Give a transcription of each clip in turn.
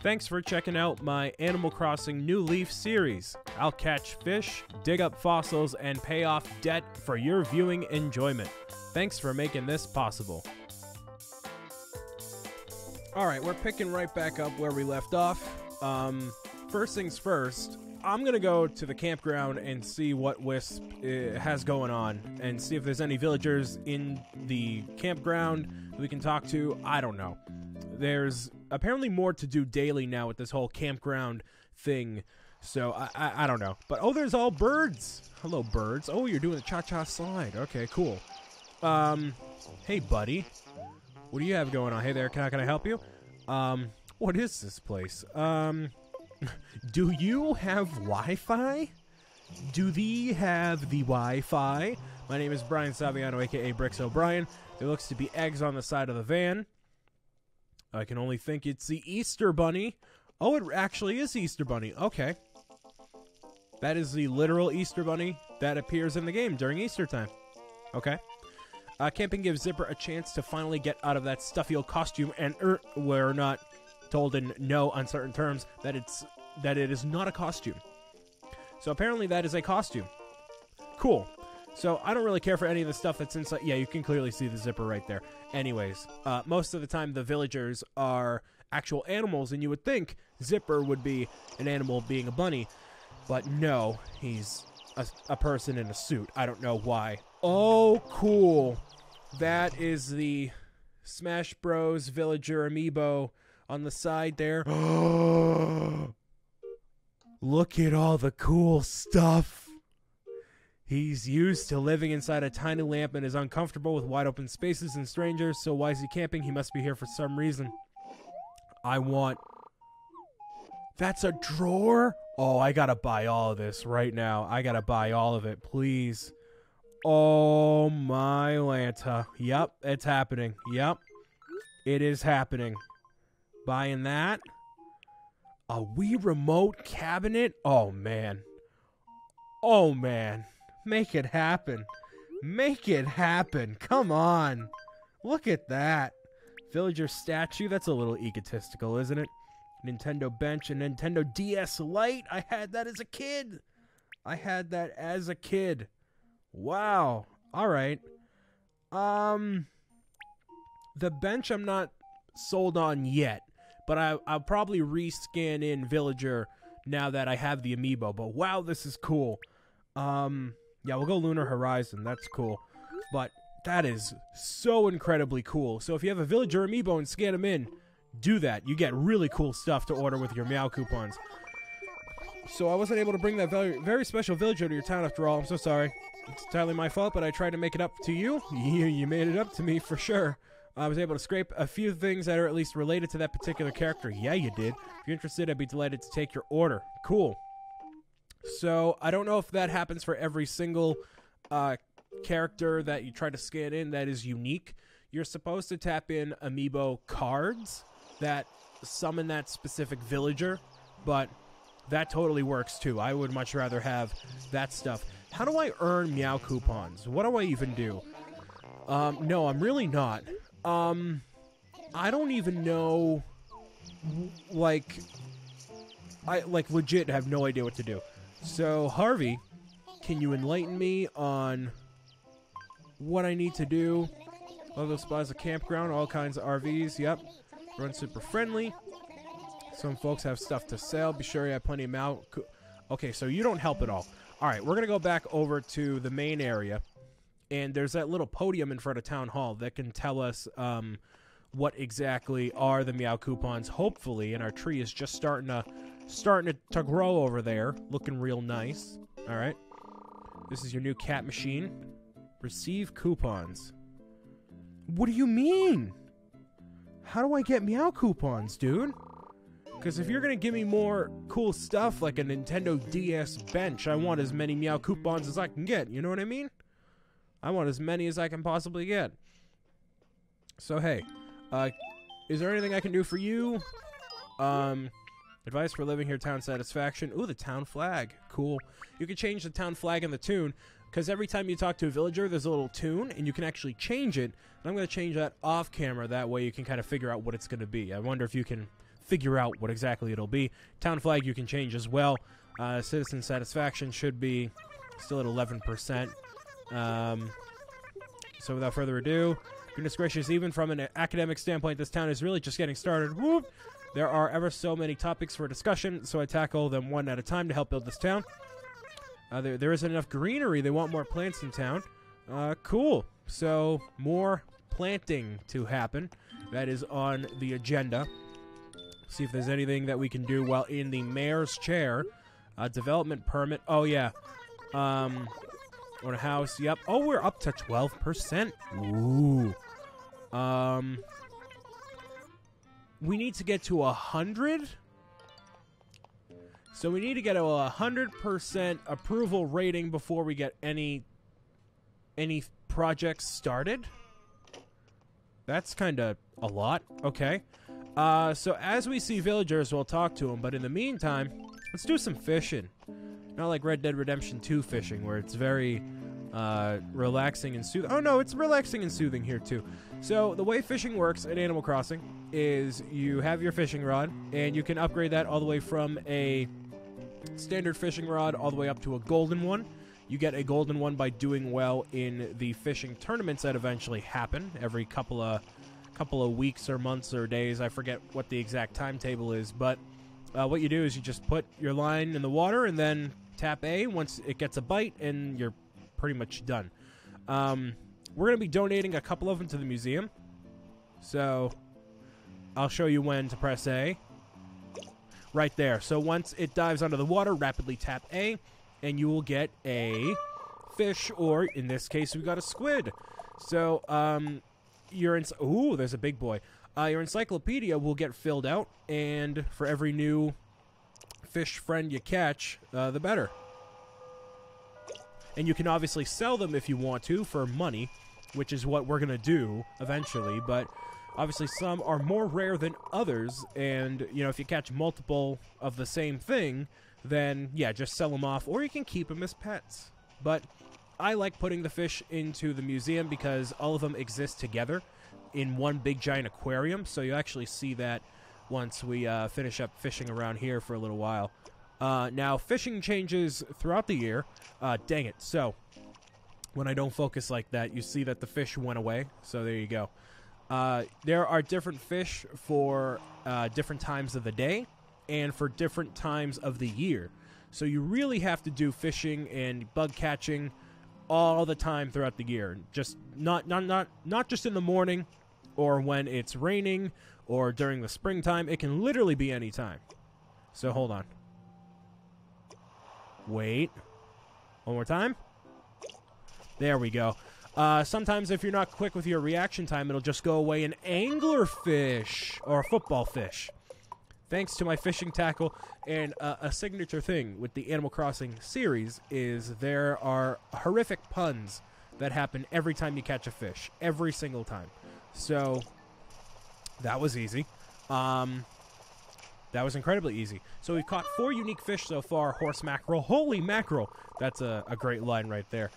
Thanks for checking out my Animal Crossing New Leaf series. I'll catch fish, dig up fossils, and pay off debt for your viewing enjoyment. Thanks for making this possible. Alright, we're picking right back up where we left off. First things first, I'm going to go to the campground and see what Wisp has going on, and see if there's any villagers in the campground we can talk to. I don't know. There's apparently more to do daily now with this whole campground thing, so I don't know. But, oh, there's all birds. Hello, birds. Oh, you're doing a cha-cha slide. Okay, cool. Hey, buddy. What do you have going on? Hey there, can I help you? What is this place? Do you have Wi-Fi? Do thee have the Wi-Fi? My name is Brian Saviano, aka Bricks O'Brien. There looks to be eggs on the side of the van. I can only think it's the Easter Bunny. Oh, it actually is Easter Bunny. Okay. That is the literal Easter Bunny that appears in the game during Easter time. Okay. Camping gives Zipper a chance to finally get out of that stuffy old costume, and we're not told in no uncertain terms that it is not a costume. So apparently that is a costume. Cool. So I don't really care for any of the stuff that's inside. Yeah, you can clearly see the zipper right there. Anyways, most of the time the villagers are actual animals, and you would think Zipper would be an animal being a bunny. But no, he's a person in a suit. I don't know why. Oh, cool. That is the Smash Bros. Villager Amiibo on the side there. Look at all the cool stuff. He's used to living inside a tiny lamp and is uncomfortable with wide open spaces and strangers, so why is he camping? He must be here for some reason. That's a drawer? Oh, I gotta buy all of this right now. I gotta buy all of it, please. Oh my Lanta. Yep, it's happening. Yep, it is happening. Buying that. A Wii remote cabinet? Oh man. Oh man. Make it happen. Make it happen. Come on. Look at that. Villager statue. That's a little egotistical, isn't it? Nintendo bench and Nintendo DS Lite. I had that as a kid. Wow. All right. The bench I'm not sold on yet, but I'll probably rescan in Villager now that I have the Amiibo. But wow, this is cool. Yeah, we'll go Lunar Horizon. That's cool. But that is so incredibly cool. So if you have a Villager Amiibo and scan them in, do that. You get really cool stuff to order with your Meow coupons. So I wasn't able to bring that very special Villager to your town after all. I'm so sorry. It's entirely my fault, but I tried to make it up to you. You made it up to me for sure. I was able to scrape a few things that are at least related to that particular character. Yeah, you did. If you're interested, I'd be delighted to take your order. Cool. So, I don't know if that happens for every single character that you try to scan in that is unique. You're supposed to tap in Amiibo cards that summon that specific villager, but that totally works too. I would much rather have that stuff. How do I earn Meow coupons? What do I even do? No, I'm really not. I don't even know, I legit have no idea what to do. So, Harvey, can you enlighten me on what I need to do? All those spots, a campground, all kinds of RVs, yep. Run super friendly. Some folks have stuff to sell. Be sure you have plenty of Meow. Okay, so you don't help at all. Alright, we're going to go back over to the main area. And there's that little podium in front of Town Hall that can tell us what exactly are the Meow coupons, hopefully. And our tree is just starting to grow over there, looking real nice. All right, this is your new cat machine. Receive coupons. What do you mean? How do I get Meow coupons, dude? Because if you're gonna give me more cool stuff like a Nintendo DS bench, I want as many Meow coupons as I can get. You know what I mean? I want as many as I can possibly get. So hey, is there anything I can do for you? Advice for living here, town satisfaction. Ooh, the town flag. Cool. You can change the town flag and the tune, because every time you talk to a villager, there's a little tune, and you can actually change it. And I'm going to change that off camera. That way you can kind of figure out what it's going to be. I wonder if you can figure out what exactly it'll be. Town flag you can change as well. Citizen satisfaction should be still at 11%. So without further ado, goodness gracious, even from an academic standpoint, this town is really just getting started. Whoop! There are ever so many topics for discussion, so I tackle them one at a time to help build this town. There isn't enough greenery. They want more plants in town. Cool. So more planting to happen. That is on the agenda. See if there's anything that we can do while in the mayor's chair. Development permit. Oh, yeah. On a house. Yep. Oh, we're up to 12%. Ooh. We need to get to 100. So we need to get a 100% approval rating before we get any projects started. That's kind of a lot. Okay. So as we see villagers, we'll talk to them. But in the meantime, let's do some fishing. Not like Red Dead Redemption 2 fishing, where it's very relaxing and soothing. Oh, no, it's relaxing and soothing here, too. So the way fishing works in Animal Crossing is you have your fishing rod, and you can upgrade that all the way from a standard fishing rod all the way up to a golden one. You get a golden one by doing well in the fishing tournaments that eventually happen every couple of weeks or months or days. I forget what the exact timetable is, but what you do is you just put your line in the water and then tap A once it gets a bite, and you're pretty much done. We're going to be donating a couple of them to the museum, so I'll show you when to press A. Right there. So once it dives under the water, rapidly tap A, and you will get a fish, or in this case, we got a squid. So, ooh, there's a big boy. Your encyclopedia will get filled out, and for every new fish friend you catch, the better. And you can obviously sell them if you want to for money, which is what we're going to do eventually, but obviously some are more rare than others, and, you know, if you catch multiple of the same thing, then, yeah, just sell them off, or you can keep them as pets. But I like putting the fish into the museum because all of them exist together in one big giant aquarium, so you actually see that once we finish up fishing around here for a little while. Now, fishing changes throughout the year. Dang it. So, when I don't focus like that, you see that the fish went away, so there you go. There are different fish for different times of the day and for different times of the year. So you really have to do fishing and bug catching all the time throughout the year. Just not just in the morning or when it's raining or during the springtime. It can literally be any time. So hold on. Wait. One more time. There we go. Sometimes if you're not quick with your reaction time, it'll just go away. An anglerfish or a football fish. Thanks to my fishing tackle, and a signature thing with the Animal Crossing series is there are horrific puns that happen every time you catch a fish. Every single time. So, that was easy. That was incredibly easy. So we've caught 4 unique fish so far. Horse mackerel. Holy mackerel! That's a great line right there.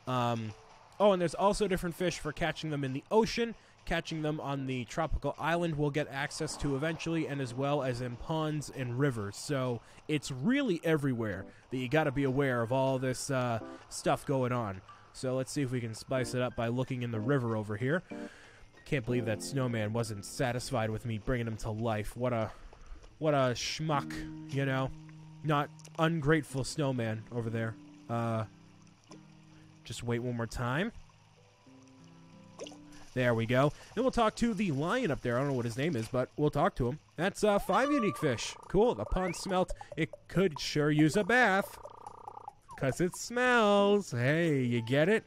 Oh, and there's also different fish for catching them in the ocean. Catching them on the tropical island we'll get access to eventually, and as well as in ponds and rivers. So it's really everywhere that you got to be aware of all this stuff going on. So let's see if we can spice it up by looking in the river over here. Can't believe that snowman wasn't satisfied with me bringing him to life. What a schmuck, you know? Not ungrateful snowman over there. Just wait one more time. There we go. And we'll talk to the lion up there. I don't know what his name is, but we'll talk to him. That's 5 unique fish. Cool. The pond smelt. It could sure use a bath. Because it smells. Hey, you get it?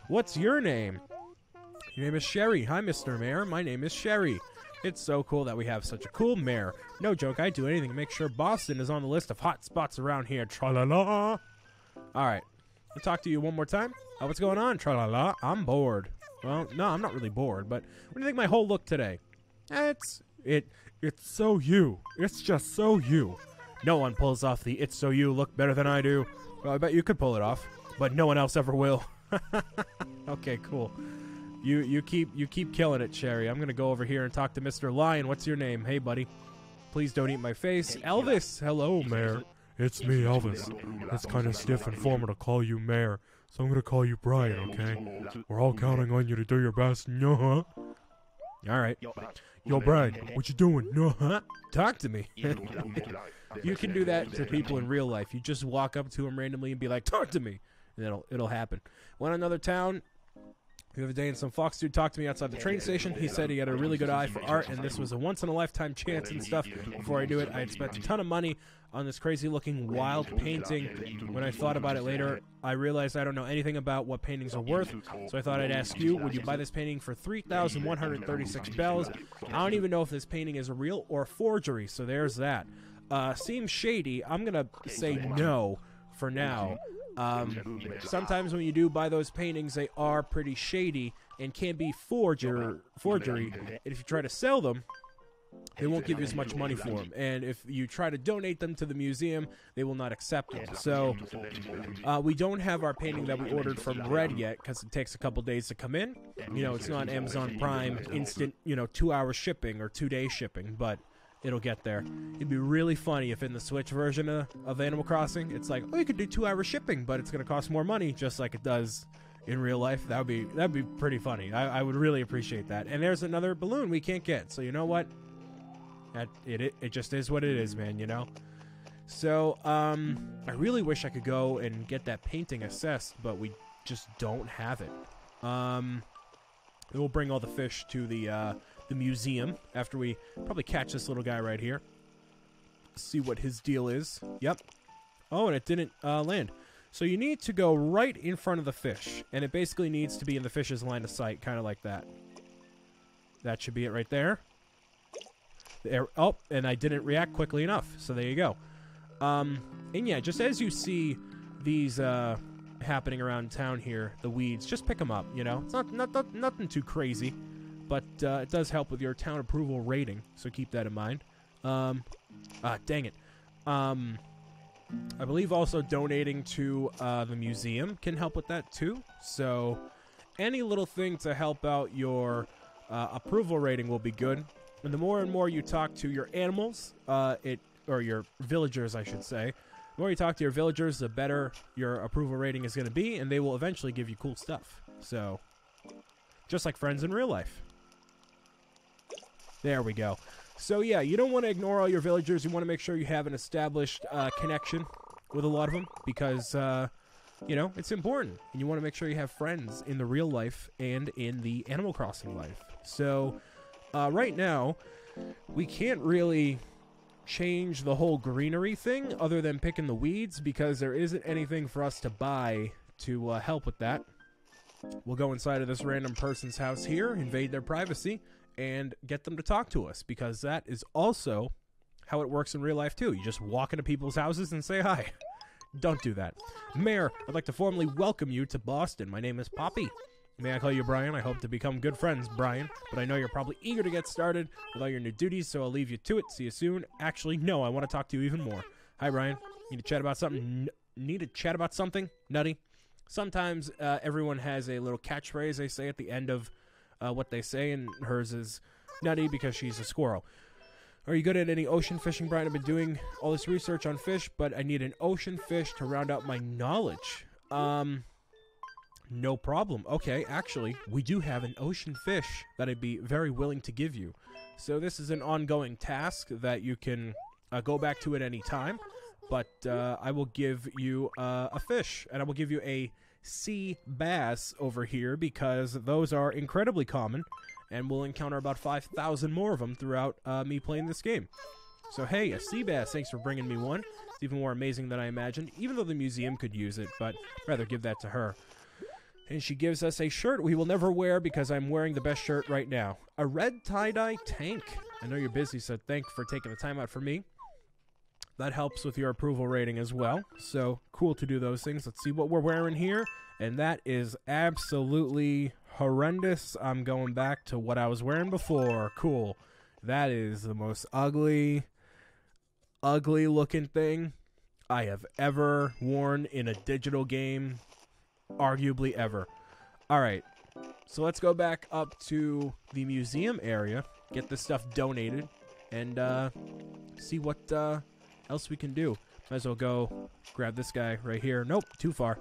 What's your name? Your name is Sherry. Hi, Mr. Mayor. My name is Sherry. It's so cool that we have such a cool mayor. No joke, I'd do anything to make sure Boston is on the list of hot spots around here. Tra-la-la. All right. I'll talk to you one more time. What's going on? Tra-la-la. I'm bored. Well, no, I'm not really bored, but what do you think my whole look today? It's so you. It's just so you. No one pulls off the it's so you look better than I do. Well, I bet you could pull it off, but no one else ever will. Okay, cool. You keep killing it, Sherry. I'm gonna go over here and talk to Mr. Lion. What's your name? Hey, buddy. Please don't eat my face. Elvis, hello, Mayor. It's me, Elvis. It's kind of stiff and formal to call you Mayor, so I'm gonna call you Brian, okay? We're all counting on you to do your best. No, huh? All right. Yo, Brian, what you doing? No, huh? Talk to me. You can do that to people in real life. You just walk up to them randomly and be like, talk to me. And it'll happen. Went to another town the other day, and some fox dude talked to me outside the train station. He said he had a really good eye for art, and this was a once-in-a-lifetime chance and stuff. Before I knew it, I had spent a ton of money on this crazy-looking wild painting. When I thought about it later, I realized I don't know anything about what paintings are worth, so I thought I'd ask you, would you buy this painting for 3,136 bells? I don't even know if this painting is real or forgery, so there's that. Seems shady. I'm going to say no for now. Sometimes when you do buy those paintings, they are pretty shady and can be forgery. And if you try to sell them, they won't give you as much money for them. And if you try to donate them to the museum, they will not accept them. So we don't have our painting that we ordered from Red yet because it takes a couple days to come in. You know, it's not Amazon Prime instant, 2-hour shipping or 2-day shipping, but it'll get there. It'd be really funny if in the Switch version of Animal Crossing, it's like, oh, you could do 2-hour shipping, but it's going to cost more money, just like it does in real life. That'd be pretty funny. I would really appreciate that. And there's another balloon we can't get. So you know what? It just is what it is, man. So I really wish I could go and get that painting assessed, but we just don't have it. We'll bring all the fish to the museum after we probably catch this little guy right here. See what his deal is. Yep. Oh, and it didn't land. So you need to go right in front of the fish, and it basically needs to be in the fish's line of sight, kind of like that. That should be it right there. There. Oh, and I didn't react quickly enough, so there you go. And yeah, just as you see these happening around town here, the weeds, just pick them up, It's not nothing too crazy. But it does help with your town approval rating, so keep that in mind. Dang it. I believe also donating to the museum can help with that too. So any little thing to help out your approval rating will be good. And the more and more you talk to your animals, or your villagers, I should say, the more you talk to your villagers, the better your approval rating is going to be, and they will eventually give you cool stuff. So, just like friends in real life. There we go. So yeah, you don't want to ignore all your villagers. You want to make sure you have an established connection with a lot of them because, it's important. And you want to make sure you have friends in the real life and in the Animal Crossing life. So right now, we can't really change the whole greenery thing other than picking the weeds because there isn't anything for us to buy to help with that. We'll go inside of this random person's house here, invade their privacy, and get them to talk to us, because that is also how it works in real life too. You just walk into people's houses and say hi. Don't do that. Mayor, I'd like to formally welcome you to Boston. My name is Poppy. May I call you Brian? I hope to become good friends, Brian, but I know you're probably eager to get started with all your new duties, so I'll leave you to it. See you soon. Actually, no, I want to talk to you even more. Hi, Brian. Need to chat about something? Nutty? Sometimes everyone has a little catchphrase they say at the end of what they say, and hers is Nutty because she's a squirrel. Are you good at any ocean fishing, Brian? I've been doing all this research on fish, but I need an ocean fish to round out my knowledge. No problem. Okay, actually, we do have an ocean fish that I'd be very willing to give you. So this is an ongoing task that you can go back to at any time, but I will give you a fish, and I will give you a sea bass over here because those are incredibly common, and we'll encounter about 5,000 more of them throughout me playing this game. So hey, a sea bass, thanks for bringing me one. It's even more amazing than I imagined, even though the museum could use it, but I'd rather give that to her. And she gives us a shirt we will never wear because I'm wearing the best shirt right now. A red tie-dye tank. I know you're busy, so thanks for taking the time out for me. That helps with your approval rating as well. So cool to do those things. Let's see what we're wearing here. And that is absolutely horrendous. I'm going back to what I was wearing before. Cool. That is the most ugly looking thing I have ever worn in a digital game. Arguably ever. Alright. So let's go back up to the museum area. Get this stuff donated. And see what else we can do. Might as well go grab this guy right here. Nope, too far.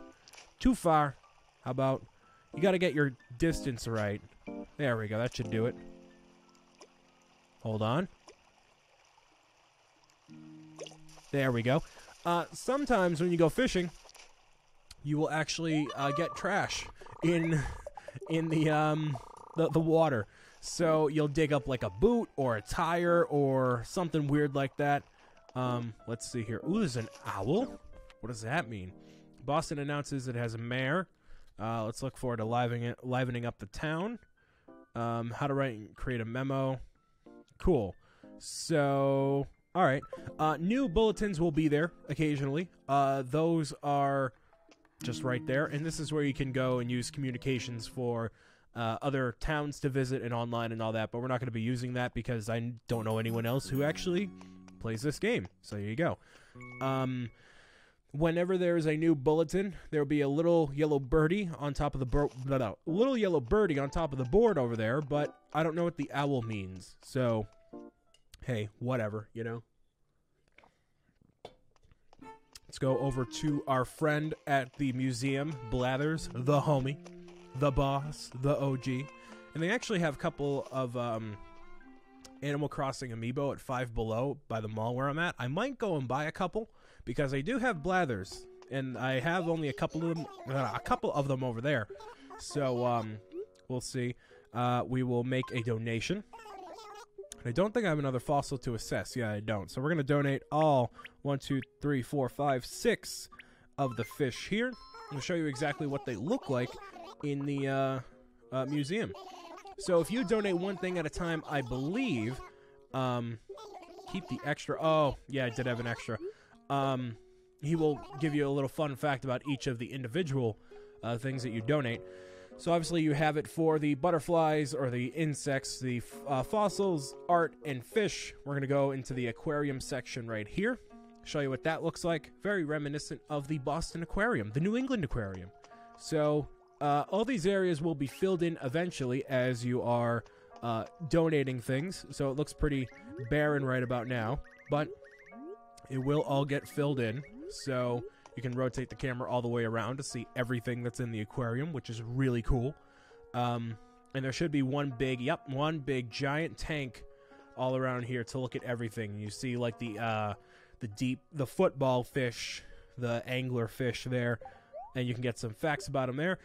Too far. How about, you got to get your distance right. There we go, that should do it. Hold on. There we go. Sometimes when you go fishing, you will actually get trash in the water. So you'll dig up like a boot or a tire or something weird like that. Let's see here. Ooh, there's an owl? What does that mean? Boston announces it has a mayor. Let's look forward to livening up the town. How to write and create a memo. Cool. So, all right. New bulletins will be there occasionally. Those are just right there. And this is where you can go and use communications for other towns to visit and online and all that. But we're not going to be using that because I don't know anyone else who actually plays this game. So there you go. Whenever there is a new bulletin, there will be a little yellow birdie on top of the little yellow birdie on top of the board over there, but I don't know what the owl means. So, hey, whatever, you know. Let's go over to our friend at the museum, Blathers, the homie, the boss, the OG. And they actually have a couple of Animal Crossing Amiibo at 5 Below by the mall where I'm at. I might go and buy a couple because I do have Blathers, and I have only a couple of them over there. So we'll see. We will make a donation. And I don't think I have another fossil to assess. Yeah, I don't. So we're going to donate all 1, 2, 3, 4, 5, 6 of the fish here. I'm going to show you exactly what they look like in the museum. So if you donate one thing at a time, I believe, keep the extra. Oh, yeah, I did have an extra. He will give you a little fun fact about each of the individual things that you donate. So obviously you have it for the butterflies or the insects, the fossils, art, and fish. We're going to go into the aquarium section right here. Show you what that looks like. Very reminiscent of the Boston Aquarium, the New England Aquarium. So all these areas will be filled in eventually as you are donating things. So it looks pretty barren right about now, but it will all get filled in. So you can rotate the camera all the way around to see everything that's in the aquarium, which is really cool. And there should be one big giant tank all around here to look at everything. You see like the football fish, the angler fish there, and you can get some facts about them there.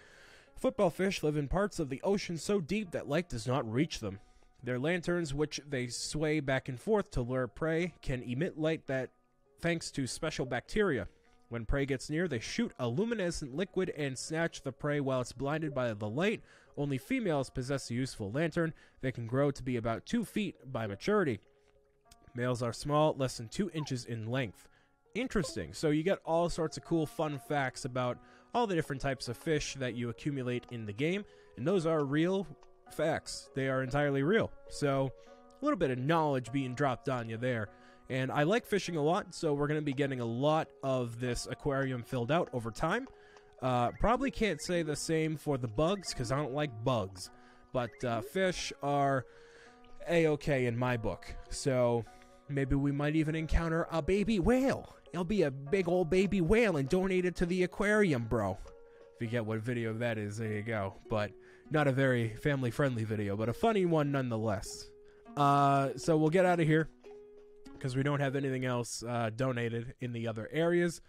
Football fish live in parts of the ocean so deep that light does not reach them. Their lanterns, which they sway back and forth to lure prey, can emit light that thanks to special bacteria. When prey gets near, they shoot a luminescent liquid and snatch the prey while it's blinded by the light. Only females possess a useful lantern. They can grow to be about 2 feet by maturity. Males are small, less than 2 inches in length. Interesting. So you get all sorts of cool fun facts about all the different types of fish that you accumulate in the game, and those are real facts. They are entirely real. So a little bit of knowledge being dropped on you there. And I like fishing a lot, so we're going to be getting a lot of this aquarium filled out over time. Probably can't say the same for the bugs, because I don't like bugs. But fish are A-okay in my book. So maybe we might even encounter a baby whale. It'll be a big old baby whale and donate it to the aquarium, bro. If you get what video that is, there you go. But not a very family-friendly video, but a funny one nonetheless. So we'll get out of here, because we don't have anything else donated in the other areas.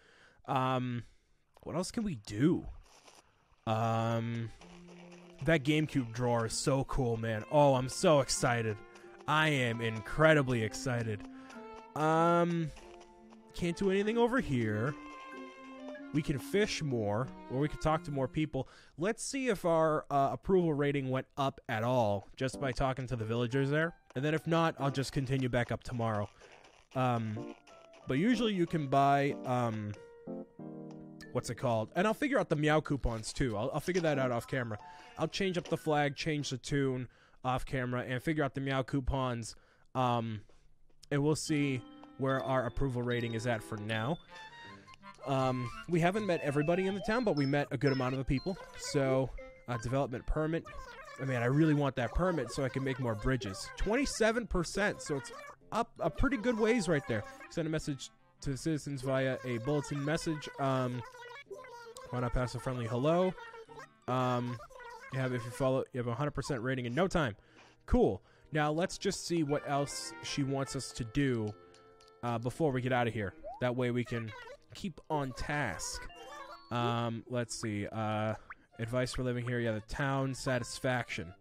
What else can we do? That GameCube drawer is so cool, man. Oh, I'm so excited. I am incredibly excited. Can't do anything over here. We can fish more, or we can talk to more people. Let's see if our approval rating went up at all, just by talking to the villagers there. And then if not, I'll just continue back up tomorrow. But usually you can buy, what's it called? And I'll figure out the meow coupons too. I'll figure that out off camera. I'll change up the flag, change the tune off camera, and figure out the meow coupons. And we'll see where our approval rating is at for now. We haven't met everybody in the town, but we met a good amount of the people. So, development permit. I mean, I really want that permit so I can make more bridges. 27%, so it's up a pretty good ways right there. Send a message to the citizens via a bulletin message. Why not pass a friendly hello? You have a 100% rating in no time. Cool. Now let's just see what else she wants us to do before we get out of here. That way we can keep on task. Let's see. Advice for living here. Yeah, the town satisfaction.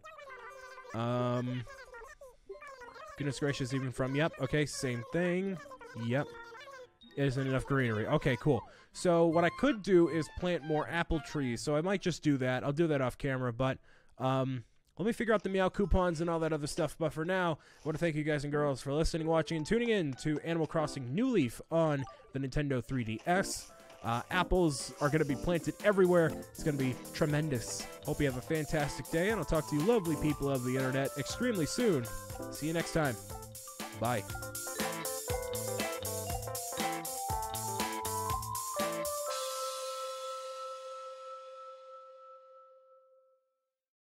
Goodness gracious, even from, yep, okay, same thing. Yep. Isn't enough greenery. Okay, cool. So what I could do is plant more apple trees. So I might just do that. I'll do that off camera, but let me figure out the meow coupons and all that other stuff. But for now, I want to thank you guys and girls for listening, watching, and tuning in to Animal Crossing New Leaf on the Nintendo 3DS. Apples are going to be planted everywhere. It's going to be tremendous. Hope you have a fantastic day, and I'll talk to you lovely people of the internet extremely soon. See you next time. Bye.